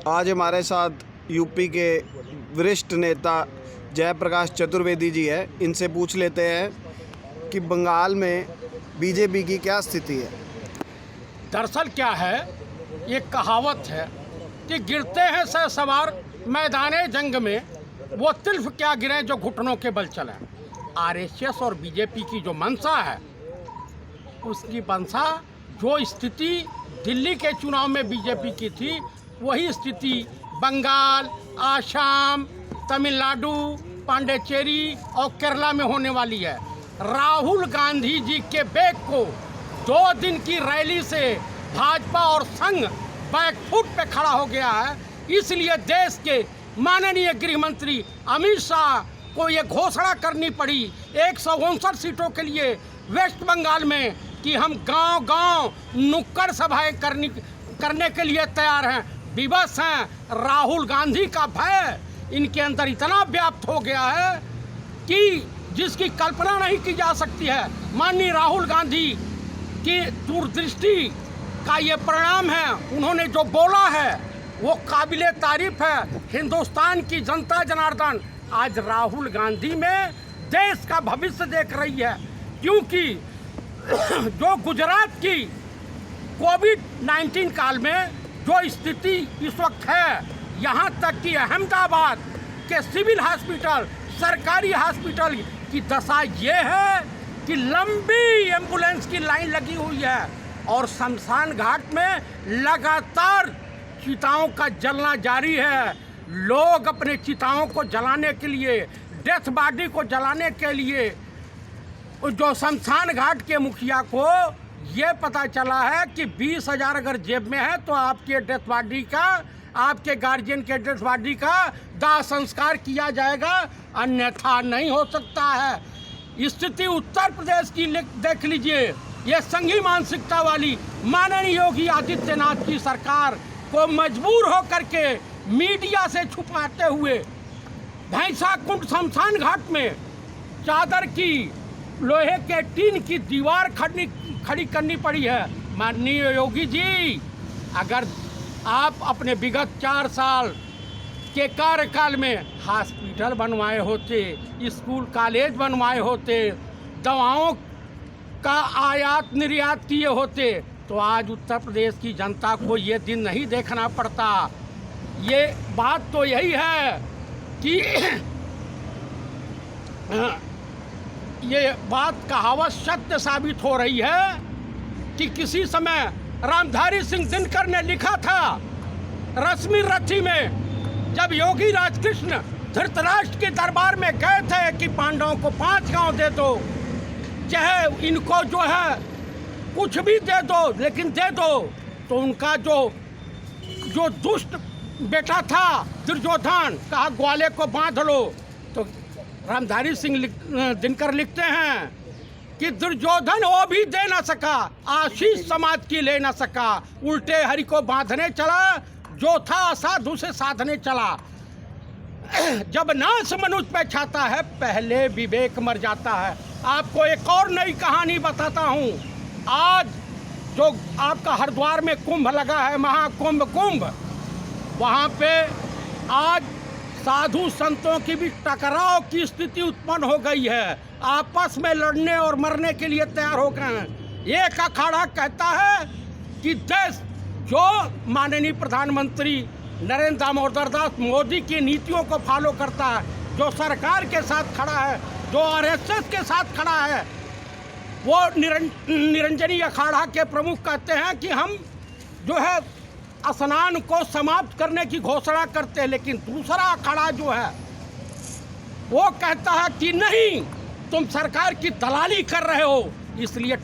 आज हमारे साथ यूपी के वरिष्ठ नेता जयप्रकाश चतुर्वेदी जी है। इनसे पूछ लेते हैं कि बंगाल में बीजेपी की क्या स्थिति है। दरअसल क्या है, ये कहावत है कि गिरते हैं सवार मैदाने जंग में, वो तिल्फ क्या गिरे जो घुटनों के बल चले। आरएसएस और बीजेपी की जो मंशा है, उसकी मंशा जो स्थिति दिल्ली के चुनाव में बीजेपी की थी, वही स्थिति बंगाल, आसाम, तमिलनाडु, पांडिचेरी और केरला में होने वाली है। राहुल गांधी जी के बेग को 2 दिन की रैली से भाजपा और संघ बैकफुट पे खड़ा हो गया है। इसलिए देश के माननीय गृह मंत्री अमित शाह को ये घोषणा करनी पड़ी 159 सीटों के लिए वेस्ट बंगाल में कि हम गांव-गांव नुक्कड़ सभाएं करने के लिए तैयार हैं। विवश हैं। राहुल गांधी का भय इनके अंदर इतना व्याप्त हो गया है कि जिसकी कल्पना नहीं की जा सकती है। माननीय राहुल गांधी की दूरदृष्टि का ये परिणाम है। उन्होंने जो बोला है वो काबिले तारीफ है। हिंदुस्तान की जनता जनार्दन आज राहुल गांधी में देश का भविष्य देख रही है, क्योंकि जो गुजरात की कोविड-19 काल में जो स्थिति इस वक्त है, यहाँ तक कि अहमदाबाद के सिविल हॉस्पिटल, सरकारी हॉस्पिटल की दशा ये है कि लंबी एम्बुलेंस की लाइन लगी हुई है और शमशान घाट में लगातार चिताओं का जलना जारी है। लोग अपने चिताओं को जलाने के लिए, डेथ बॉडी को जलाने के लिए, जो शमशान घाट के मुखिया को ये पता चला है कि 20,000 अगर जेब में है तो आपके डेथ बॉडी का, आपके गार्जियन के डेथ बॉडी का दाह संस्कार किया जाएगा, अन्यथा नहीं हो सकता है। स्थिति उत्तर प्रदेश की देख लीजिए। ये संघी मानसिकता वाली माननीय योगी आदित्यनाथ की सरकार को मजबूर होकर के मीडिया से छुपाते हुए भैंसा कुंड शमशान घाट में चादर की, लोहे के टीन की दीवार खड़ी करनी पड़ी है। माननीय योगी जी, अगर आप अपने विगत 4 साल के कार्यकाल में हॉस्पिटल बनवाए होते, स्कूल कॉलेज बनवाए होते, दवाओं का आयात निर्यात किए होते, तो आज उत्तर प्रदेश की जनता को ये दिन नहीं देखना पड़ता। ये बात तो यही है कि ये बात कहावत सत्य साबित हो रही है कि किसी समय रामधारी सिंह दिनकर ने लिखा था रश्मि रथी में, जब योगी राजकृष्ण धृतराष्ट्र के दरबार में गए थे कि पांडवों को 5 गांव दे दो, चाहे इनको जो है कुछ भी दे दो, लेकिन दे दो। तो उनका जो दुष्ट बेटा था दुर्योधन, कहा ग्वाले को बांध लो। तो रामधारी सिंह दिनकर लिखते हैं कि दुर्योधन वो भी दे ना सका, आशीष समाज की ले ना सका, उल्टे हरि को बांधने चला, जो था असाधु से साधने चला। जब नाश मनुष्य पे छाता है, पहले विवेक मर जाता है। आपको एक और नई कहानी बताता हूँ। आज जो आपका हरिद्वार में कुंभ लगा है, महाकुंभ, वहाँ पे आज साधु संतों की भी टकराव की स्थिति उत्पन्न हो गई है। आपस में लड़ने और मरने के लिए तैयार हो गए हैं। एक अखाड़ा कहता है कि देश जो माननीय प्रधानमंत्री नरेंद्र दामोदर दास मोदी की नीतियों को फॉलो करता है, जो सरकार के साथ खड़ा है, जो आरएसएस के साथ खड़ा है, वो निरंजनी अखाड़ा के प्रमुख कहते हैं कि हम जो है स्नान को समाप्त करने की घोषणा करते हैं। लेकिन दूसरा अखाड़ा जो है वो कहता है कि नहीं, तुम सरकार की दलाली कर रहे हो। इसलिए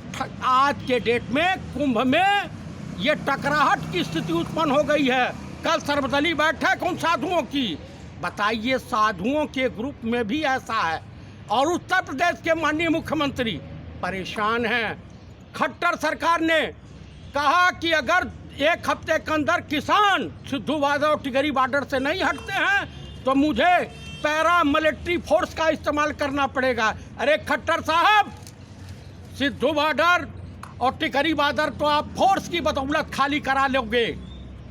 आज के डेट में कुंभ में ये टकराहट की स्थिति उत्पन्न हो गई है। कल सर्वदलीय बैठक उन साधुओं की, बताइए साधुओं के ग्रुप में भी ऐसा है। और उत्तर प्रदेश के माननीय मुख्यमंत्री परेशान हैं। खट्टर सरकार ने कहा कि अगर 1 हफ्ते के अंदर किसान सिद्धू बार्डर और टिकरी बॉर्डर से नहीं हटते हैं तो मुझे पैरा मिलिट्री फोर्स का इस्तेमाल करना पड़ेगा। अरे खट्टर साहब, सिद्धू बॉर्डर और टिकरी बॉर्डर तो आप फोर्स की बदौलत खाली करा लोगे,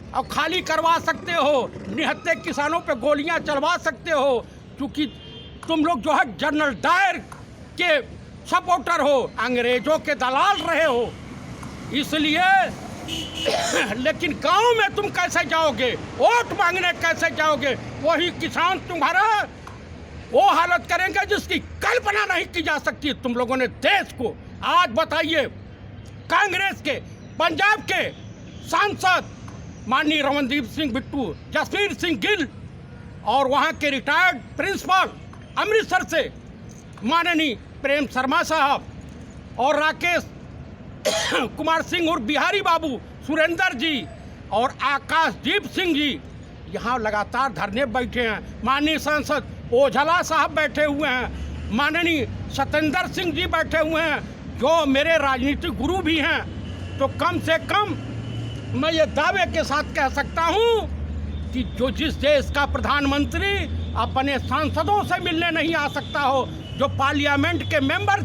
और खाली करवा सकते हो, निहत्थे किसानों पे गोलियां चलवा सकते हो, क्योंकि तुम लोग जो है जनरल डायर के सपोर्टर हो, अंग्रेजों के दलाल रहे हो, इसलिए लेकिन गांव में तुम कैसे जाओगे, वोट मांगने कैसे जाओगे? वही किसान तुम्हारा वो हालत करेंगे जिसकी कल्पना नहीं की जा सकती। तुम लोगों ने देश को आज बताइए, कांग्रेस के पंजाब के सांसद माननीय रमनदीप सिंह बिट्टू, जसवीर सिंह गिल और वहाँ के रिटायर्ड प्रिंसिपल अमृतसर से माननीय प्रेम शर्मा साहब और राकेश कुमार सिंह और बिहारी बाबू, सुरेंद्र जी और आकाशदीप सिंह जी यहाँ लगातार धरने बैठे हैं। माननीय सांसद ओझला साहब बैठे हुए हैं, माननीय सत्येंद्र सिंह जी बैठे हुए हैं, जो मेरे राजनीतिक गुरु भी हैं। तो कम से कम मैं ये दावे के साथ कह सकता हूँ कि जो जिस देश का प्रधानमंत्री अपने सांसदों से मिलने नहीं आ सकता हो, जो पार्लियामेंट के मेंबर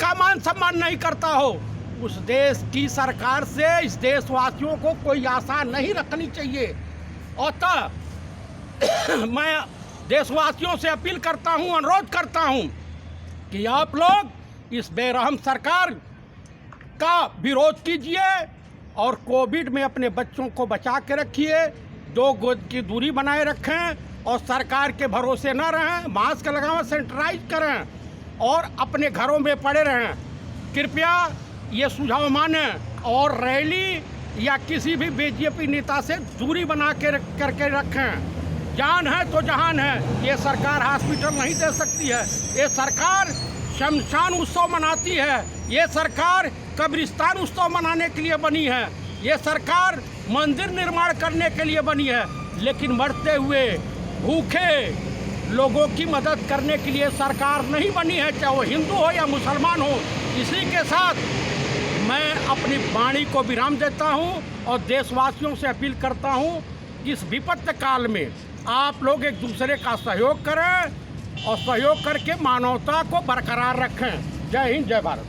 का मान सम्मान नहीं करता हो, उस देश की सरकार से इस देशवासियों को कोई आशा नहीं रखनी चाहिए। और मैं देशवासियों से अपील करता हूं, अनुरोध करता हूं कि आप लोग इस बेरहम सरकार का विरोध कीजिए और कोविड में अपने बच्चों को बचा के रखिए, 2 गज की दूरी बनाए रखें और सरकार के भरोसे न रहें, मास्क लगाएं, सैनिटाइज करें और अपने घरों में पड़े रहें। कृपया ये सुझाव माने और रैली या किसी भी बीजेपी नेता से दूरी बना के करके रखें। जान है तो जहान है, ये सरकार हॉस्पिटल नहीं दे सकती है, ये सरकार शमशान उत्सव मनाती है, ये सरकार कब्रिस्तान उत्सव मनाने के लिए बनी है, ये सरकार मंदिर निर्माण करने के लिए बनी है, लेकिन मरते हुए भूखे लोगों की मदद करने के लिए सरकार नहीं बनी है, चाहे वो हिंदू हो या मुसलमान हो। इसी के साथ मैं अपनी वाणी को विराम देता हूं और देशवासियों से अपील करता हूं कि इस विपत्ति काल में आप लोग एक दूसरे का सहयोग करें और सहयोग करके मानवता को बरकरार रखें। जय हिंद, जय भारत।